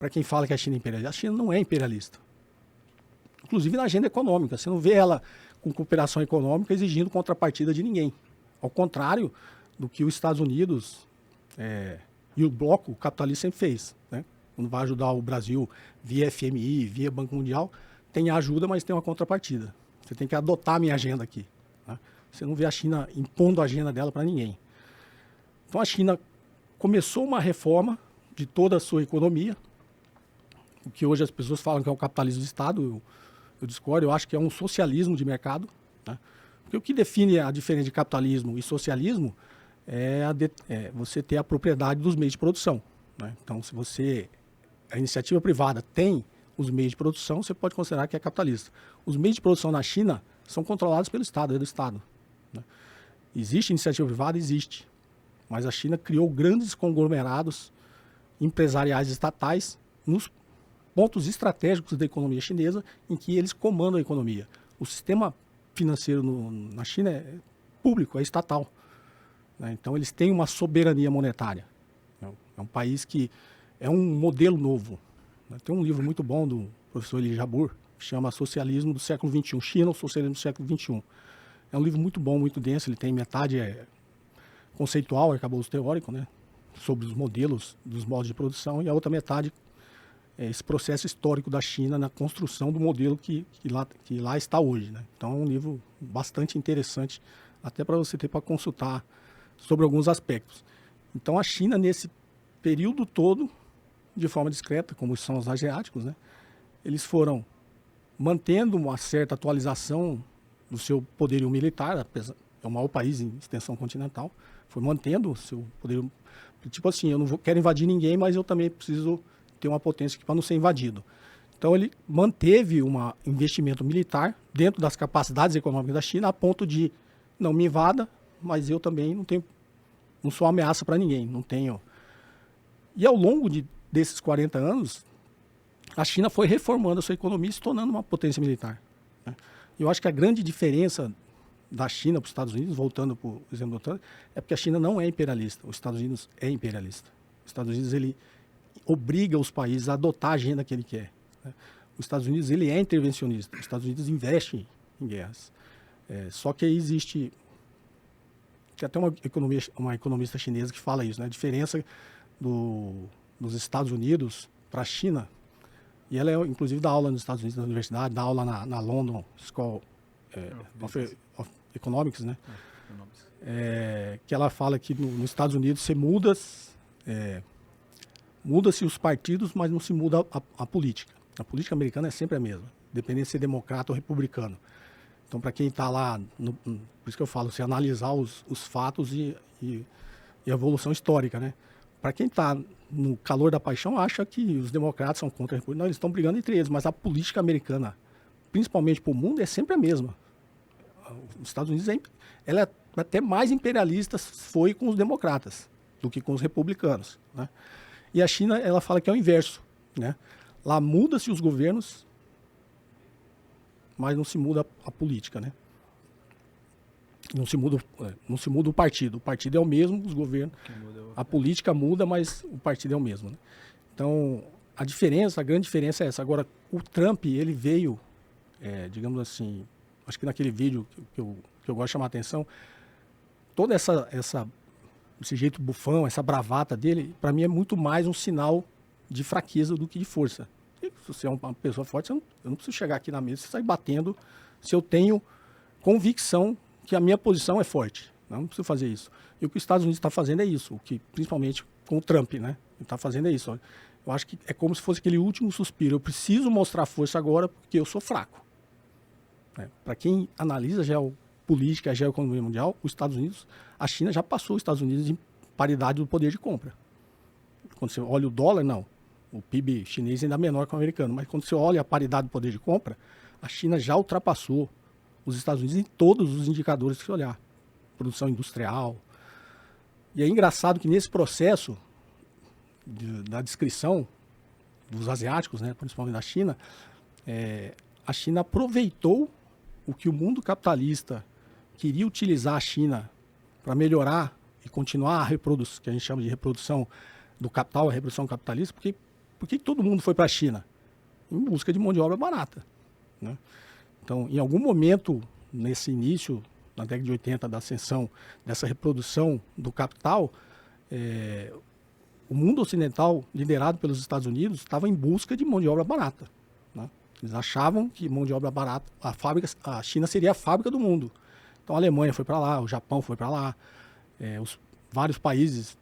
para quem fala que a China é imperialista. A China não é imperialista. Inclusive na agenda econômica. Você não vê ela com cooperação econômica exigindo contrapartida de ninguém. Ao contrário do que os Estados Unidos e o bloco capitalista sempre fez. Né? Quando vai ajudar o Brasil via FMI, via Banco Mundial, tem ajuda, mas tem uma contrapartida. Você tem que adotar a minha agenda aqui. Né? Você não vê a China impondo a agenda dela para ninguém. Então a China começou uma reforma de toda a sua economia, o que hoje as pessoas falam que é o capitalismo de Estado, eu discordo, eu acho que é um socialismo de mercado. Né? Porque o que define a diferença de capitalismo e socialismo é você ter a propriedade dos meios de produção. Né? Então, se a iniciativa privada tem os meios de produção, você pode considerar que é capitalista. Os meios de produção na China são controlados pelo Estado, é do Estado. Né? Existe iniciativa privada? Existe. Mas a China criou grandes conglomerados empresariais estatais nos pontos estratégicos da economia chinesa em que eles comandam a economia. O sistema financeiro na China é público, é estatal. Né? Então eles têm uma soberania monetária. É um país que é um modelo novo. Né? Tem um livro muito bom do professor Elie Jabbour, que chama Socialismo do século XXI, China, o socialismo do século XXI. É um livro muito bom, muito denso, ele tem metade conceitual, arcabouço teórico, né? Sobre os modelos, dos modos de produção, e a outra metade esse processo histórico da China na construção do modelo que lá está hoje. Né? Então é um livro bastante interessante, até para você ter para consultar sobre alguns aspectos. Então a China, nesse período todo, de forma discreta, como são os asiáticos, né? Eles foram mantendo uma certa atualização do seu poderio militar, é o maior país em extensão continental, foi mantendo o seu poderio. Tipo assim, eu não quero invadir ninguém, mas eu também preciso ter uma potência para não ser invadido. Então ele manteve um investimento militar dentro das capacidades econômicas da China a ponto de não me invada, mas eu também não sou ameaça para ninguém, não tenho. E ao longo desses 40 anos, a China foi reformando a sua economia e se tornando uma potência militar. Né? Eu acho que a grande diferença da China para os Estados Unidos, voltando para o exemplo do Trump, é porque a China não é imperialista, os Estados Unidos é imperialista. Os Estados Unidos, ele obriga os países a adotar a agenda que ele quer. Né? Os Estados Unidos, ele é intervencionista. Os Estados Unidos investe em guerras. Só que aí existe... Tem até uma economista chinesa que fala isso, né? A diferença dos Estados Unidos para a China, e ela, inclusive, dá aula nos Estados Unidos, na universidade, dá aula na London School of Economics, né? Que ela fala que nos Estados Unidos você muda-se os partidos, mas não se muda a política. A política americana é sempre a mesma, independente de ser democrata ou republicano. Então, para quem está lá, por isso que eu falo, você analisar os fatos e a evolução histórica, né? Para quem está no calor da paixão, acha que os democratas são contra a república. Não, eles estão brigando entre eles, mas a política americana, principalmente para o mundo, é sempre a mesma. Os Estados Unidos, ela é até mais imperialista foi com os democratas do que com os republicanos, né? E a China, ela fala que é o inverso, né? Lá muda-se os governos, mas não se muda a política, né? Não se muda o partido. O partido é o mesmo, os governos. A política muda, mas o partido é o mesmo, né? Então, a grande diferença é essa. Agora, o Trump, ele veio, digamos assim, acho que naquele vídeo que eu gosto de chamar a atenção, toda esse jeito bufão, essa bravata dele, para mim é muito mais um sinal de fraqueza do que de força. E se você é uma pessoa forte, eu não preciso chegar aqui na mesa e sair batendo se eu tenho convicção que a minha posição é forte. Não preciso fazer isso. E o que os Estados Unidos está fazendo é isso, o que, principalmente com o Trump, né? Ele está fazendo é isso. Eu acho que é como se fosse aquele último suspiro. Eu preciso mostrar força agora porque eu sou fraco. Para quem analisa geopolítica, a geoeconomia mundial, os Estados Unidos, a China já passou os Estados Unidos em paridade do poder de compra. Quando você olha o dólar, não. O PIB chinês ainda é menor que o americano. Mas quando você olha a paridade do poder de compra, a China já ultrapassou os Estados Unidos em todos os indicadores que você olhar. Produção industrial. E é engraçado que nesse processo da descrição dos asiáticos, né, principalmente da China, a China aproveitou o que o mundo capitalista queria utilizar a China para melhorar e continuar a reprodução, que a gente chama de reprodução do capital, a reprodução capitalista, porque Por que todo mundo foi para a China? Em busca de mão de obra barata, né? Então, em algum momento, nesse início, na década de 80, da ascensão, dessa reprodução do capital, o mundo ocidental, liderado pelos Estados Unidos, estava em busca de mão de obra barata, né? Eles achavam que mão de obra barata, a China seria a fábrica do mundo. Então a Alemanha foi para lá, o Japão foi para lá, vários países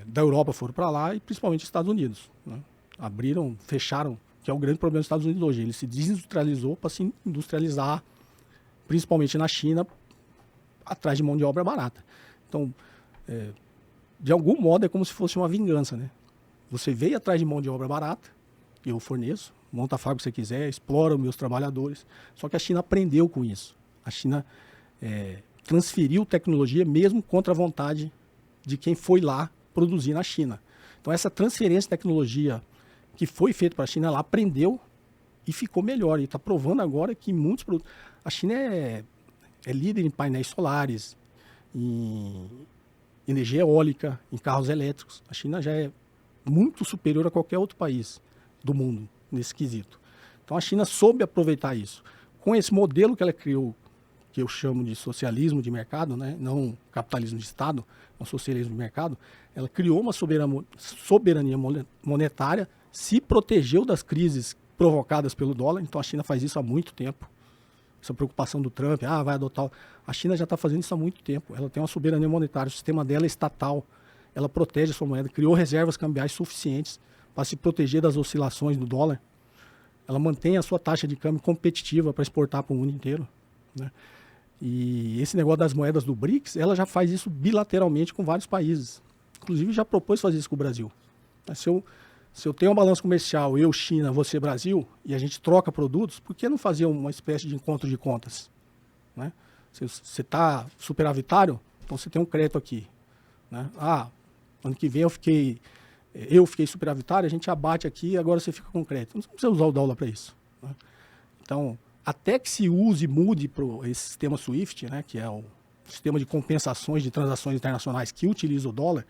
da Europa foram para lá e principalmente os Estados Unidos, né? Abriram, fecharam, que é o grande problema dos Estados Unidos hoje. Ele se desindustrializou para se industrializar, principalmente na China, atrás de mão de obra barata. Então, de algum modo é como se fosse uma vingança, né? Você veio atrás de mão de obra barata, eu forneço, monta a fábrica que você quiser, explora os meus trabalhadores. Só que a China aprendeu com isso. A China transferiu tecnologia mesmo contra a vontade de quem foi lá produzir na China. Então essa transferência de tecnologia que foi feita para a China, ela aprendeu e ficou melhor. E está provando agora que muitos produtos... A China é líder em painéis solares, em energia eólica, em carros elétricos. A China já é muito superior a qualquer outro país do mundo nesse quesito. Então a China soube aproveitar isso. Com esse modelo que ela criou, que eu chamo de socialismo de mercado, né? Não capitalismo de Estado, é um socialismo de mercado, ela criou uma soberania monetária, se protegeu das crises provocadas pelo dólar. Então a China faz isso há muito tempo. Essa preocupação do Trump, vai adotar... A China já está fazendo isso há muito tempo. Ela tem uma soberania monetária, o sistema dela é estatal. Ela protege a sua moeda, criou reservas cambiais suficientes para se proteger das oscilações do dólar. Ela mantém a sua taxa de câmbio competitiva para exportar para o mundo inteiro, né? E esse negócio das moedas do BRICS, ela já faz isso bilateralmente com vários países. Inclusive já propôs fazer isso com o Brasil. Se eu tenho uma balança comercial, eu, China, você, Brasil, e a gente troca produtos, por que não fazer uma espécie de encontro de contas, né? Você está superavitário, então você tem um crédito aqui, né? Ano que vem eu fiquei superavitário, a gente abate aqui, agora você fica com crédito. Não precisa usar o dólar para isso, né? Então, até que se use e mude para esse sistema SWIFT, né, que é o sistema de compensações de transações internacionais que utiliza o dólar,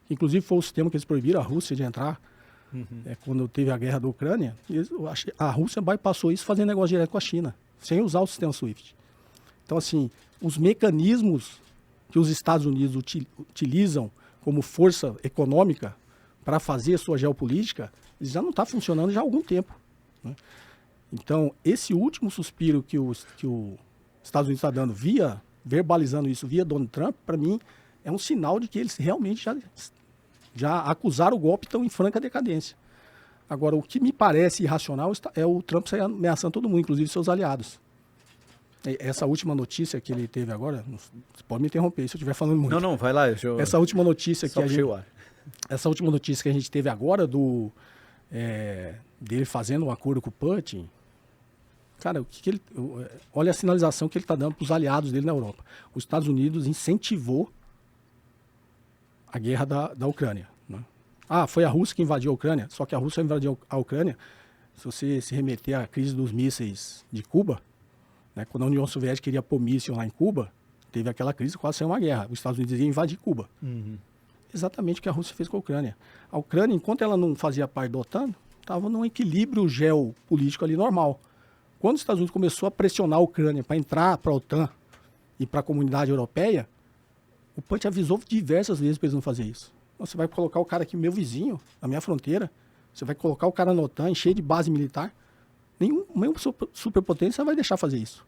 que inclusive foi o sistema que eles proibiram a Rússia de entrar, quando teve a guerra da Ucrânia. A Rússia bypassou isso fazendo negócio direto com a China, sem usar o sistema SWIFT. Então, assim, os mecanismos que os Estados Unidos utilizam como força econômica para fazer a sua geopolítica, eles já não estão funcionando já há algum tempo, né? Então, esse último suspiro que os Estados Unidos está dando, verbalizando isso via Donald Trump, para mim, é um sinal de que eles realmente já acusaram o golpe e estão em franca decadência. Agora, o que me parece irracional é o Trump sair ameaçando todo mundo, inclusive seus aliados. Essa última notícia que ele teve agora, você pode me interromper se eu estiver falando muito. Não, vai lá. Essa última notícia que a gente teve agora dele fazendo um acordo com o Putin, cara, olha a sinalização que ele está dando para os aliados dele na Europa. Os Estados Unidos incentivou a guerra da Ucrânia, né? Foi a Rússia que invadiu a Ucrânia, só que a Rússia invadiu a Ucrânia, se você se remeter à crise dos mísseis de Cuba, né, quando a União Soviética queria pôr míssil lá em Cuba, teve aquela crise, quase saiu uma guerra. Os Estados Unidos iam invadir Cuba. Exatamente o que a Rússia fez com a Ucrânia. A Ucrânia, enquanto ela não fazia parte da OTAN, estava num equilíbrio geopolítico ali normal. Quando os Estados Unidos começou a pressionar a Ucrânia para entrar para a OTAN e para a comunidade europeia, o Putin avisou diversas vezes para eles não fazerem isso. Você vai colocar o cara aqui, meu vizinho, na minha fronteira, você vai colocar o cara na OTAN, cheio de base militar. Nenhuma superpotência vai deixar fazer isso.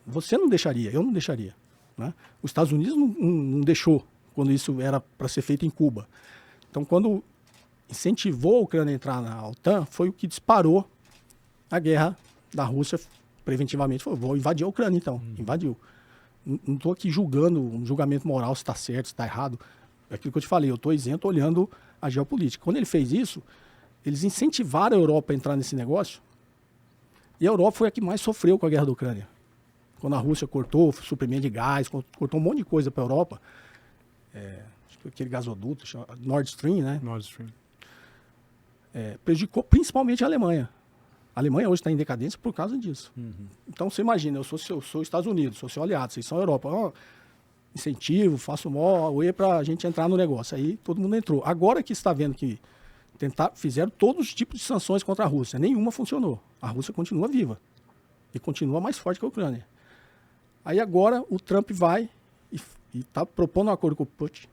Você não deixaria, eu não deixaria, né? Os Estados Unidos não deixou quando isso era para ser feito em Cuba. Então, quando incentivou a Ucrânia a entrar na OTAN, foi o que disparou a guerra da Rússia preventivamente. Falou, vou invadir a Ucrânia, então. Invadiu. Não estou aqui julgando um julgamento moral se está certo, se está errado. É aquilo que eu te falei, eu estou isento olhando a geopolítica. Quando ele fez isso, eles incentivaram a Europa a entrar nesse negócio, e a Europa foi a que mais sofreu com a guerra da Ucrânia. Quando a Rússia cortou suprimento de gás, cortou um monte de coisa para a Europa, acho que aquele gasoduto, Nord Stream, né? Nord Stream. Prejudicou principalmente a Alemanha. A Alemanha hoje está em decadência por causa disso. Então você imagina, eu sou Estados Unidos, sou seu aliado, vocês são a Europa. Incentivo, faço mó, para a gente entrar no negócio. Aí todo mundo entrou. Agora que está vendo que fizeram todos os tipos de sanções contra a Rússia. Nenhuma funcionou. A Rússia continua viva. E continua mais forte que a Ucrânia. Aí agora o Trump vai e está propondo um acordo com o Putin,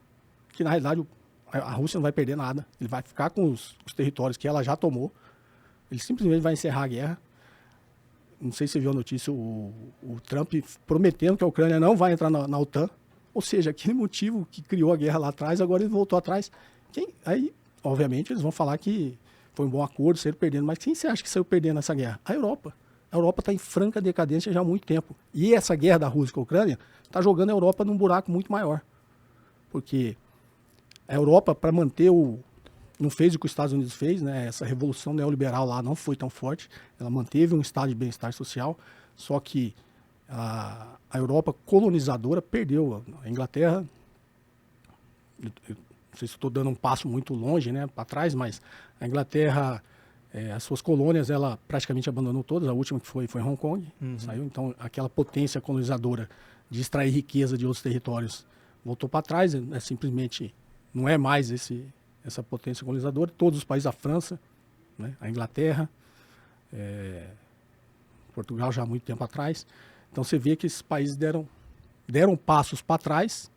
que na realidade a Rússia não vai perder nada. Ele vai ficar com os territórios que ela já tomou. Ele simplesmente vai encerrar a guerra. Não sei se você viu a notícia, o Trump prometendo que a Ucrânia não vai entrar na OTAN. Ou seja, aquele motivo que criou a guerra lá atrás, agora ele voltou atrás. Aí, obviamente, eles vão falar que foi um bom acordo, saíram perdendo. Mas quem você acha que saiu perdendo nessa guerra? A Europa. A Europa está em franca decadência já há muito tempo. E essa guerra da Rússia com a Ucrânia está jogando a Europa num buraco muito maior. Porque a Europa, para manter não fez o que os Estados Unidos fez, né? Essa revolução neoliberal lá não foi tão forte. Ela manteve um estado de bem-estar social, só que a Europa colonizadora perdeu. A Inglaterra, eu não sei se estou dando um passo muito longe, né, para trás, mas a Inglaterra, as suas colônias, ela praticamente abandonou todas. A última que foi Hong Kong, saiu. Então, aquela potência colonizadora de extrair riqueza de outros territórios voltou para trás. Simplesmente não é mais essa potência colonizadora. Todos os países, a França, né, a Inglaterra, Portugal já há muito tempo atrás. Então você vê que esses países deram passos para trás,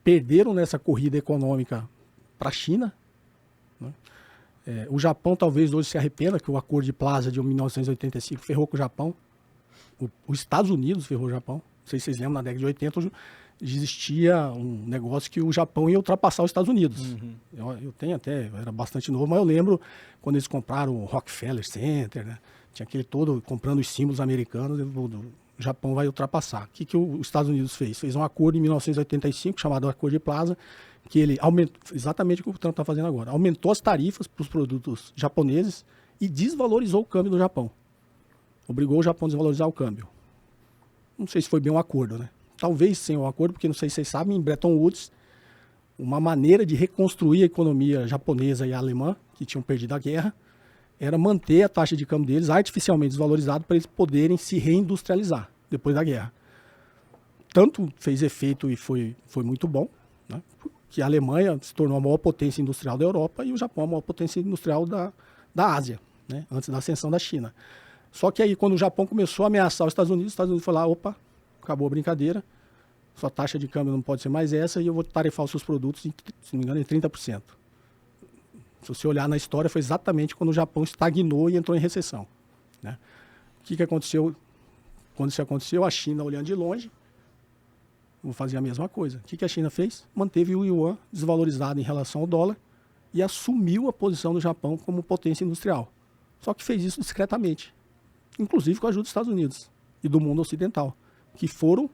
perderam nessa corrida econômica para a China, né? O Japão talvez hoje se arrependa que o Acordo de Plaza de 1985 ferrou com o Japão. Os Estados Unidos ferrou o Japão. Não sei se vocês lembram, na década de 80 existia um negócio que o Japão ia ultrapassar os Estados Unidos. Eu tenho até, eu era bastante novo, mas eu lembro quando eles compraram o Rockefeller Center, né? Tinha aquele todo comprando os símbolos americanos, o Japão vai ultrapassar. O que os Estados Unidos fez? Fez um acordo em 1985, chamado Acordo de Plaza, que ele aumentou, exatamente o que o Trump está fazendo agora, aumentou as tarifas para os produtos japoneses e desvalorizou o câmbio do Japão. Obrigou o Japão a desvalorizar o câmbio. Não sei se foi bem um acordo, né? Talvez sem um acordo, porque não sei se vocês sabem, em Bretton Woods, uma maneira de reconstruir a economia japonesa e alemã, que tinham perdido a guerra, era manter a taxa de câmbio deles artificialmente desvalorizada para eles poderem se reindustrializar depois da guerra. Tanto fez efeito e foi muito bom, né? Que a Alemanha se tornou a maior potência industrial da Europa e o Japão a maior potência industrial da Ásia, né? Antes da ascensão da China. Só que aí, quando o Japão começou a ameaçar os Estados Unidos foi lá, opa, acabou a brincadeira, sua taxa de câmbio não pode ser mais essa e eu vou tarifar os seus produtos, se não me engano, em 30%. Se você olhar na história, foi exatamente quando o Japão estagnou e entrou em recessão, né? O que aconteceu? Quando isso aconteceu, a China, olhando de longe, vou fazer a mesma coisa. O que a China fez? Manteve o yuan desvalorizado em relação ao dólar e assumiu a posição do Japão como potência industrial. Só que fez isso discretamente, inclusive com a ajuda dos Estados Unidos e do mundo ocidental, que foram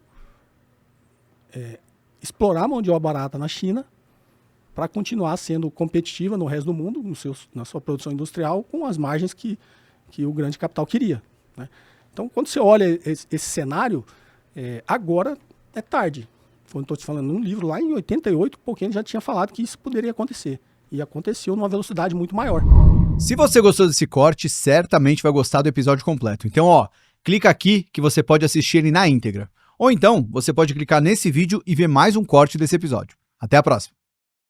explorar a mão de obra barata na China para continuar sendo competitiva no resto do mundo, na sua produção industrial, com as margens que o grande capital queria, né? Então, quando você olha esse cenário, agora é tarde. Quando estou te falando num livro, lá em 88, Pouquinho já tinha falado que isso poderia acontecer. E aconteceu numa velocidade muito maior. Se você gostou desse corte, certamente vai gostar do episódio completo. Então, clica aqui que você pode assistir ele na íntegra. Ou então, você pode clicar nesse vídeo e ver mais um corte desse episódio. Até a próxima!